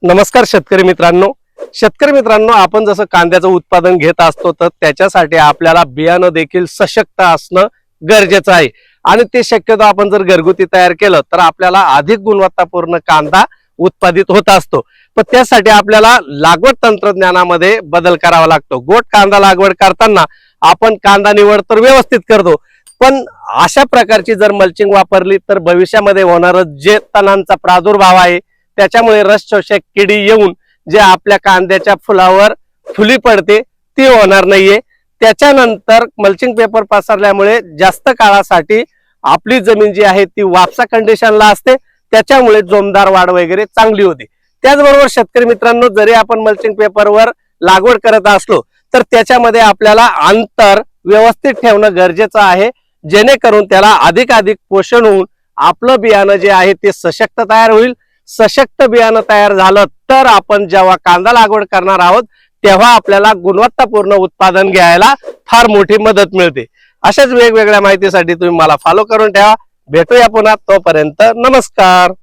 नमस्कार शेतकरी मित्रांनो, आपण जसं कांद्याचं उत्पादन घेत असतो तर त्याच्यासाठी आपल्याला बियाणं देखील सशक्त असणं गरजेचं आहे आणि ते शक्यतो आपण जर घरगुती तयार केलं तर आपल्याला अधिक गुणवत्तापूर्ण कांदा उत्पादित होत असतो। पण त्यासाठी आपल्याला लागवड तंत्रज्ञानामध्ये बदल करावा लागतो। गोट कांदा लागवड करताना आपण कांदा निवड तर व्यवस्थित करतो, पण अशा प्रकारची जर मल्चिंग वापरली तर भविष्यामध्ये होणारा जे तणांचा प्रादुर्भाव आहे त्याच्यामुळे रस शोषक किडी येऊन जे आपल्या कांद्याच्या फुलावर फुली पडते ती होणार नाहीये। त्याच्यानंतर मल्चिंग पेपर पसरल्यामुळे जास्त काळासाठी आपली जमीन जी आहे ती वापसा कंडिशनला असते, त्याच्यामुळे जोमदार वाढ वगैरे चांगली होते। त्याचबरोबर शेतकरी मित्रांनो, जरी आपण मल्चिंग पेपरवर लागवड करत असलो तर त्याच्यामध्ये आपल्याला अंतर व्यवस्थित ठेवणं गरजेचं आहे, जेणेकरून त्याला अधिक पोषण होऊन आपलं बियाणं जे आहे ते सशक्त तयार होईल। सशक्त बियाणं तयार झालं तर आपण जेव्हा कांदा लागवड करणार आहोत तेव्हा आपल्याला गुणवत्तापूर्ण उत्पादन घ्यायला फार मोठी मदत मिळते। अशाच वेगवेगळ्या माहितीसाठी तुम्ही मला फॉलो करून ठेवा। भेटूया पुन्हा, तोपर्यंत नमस्कार।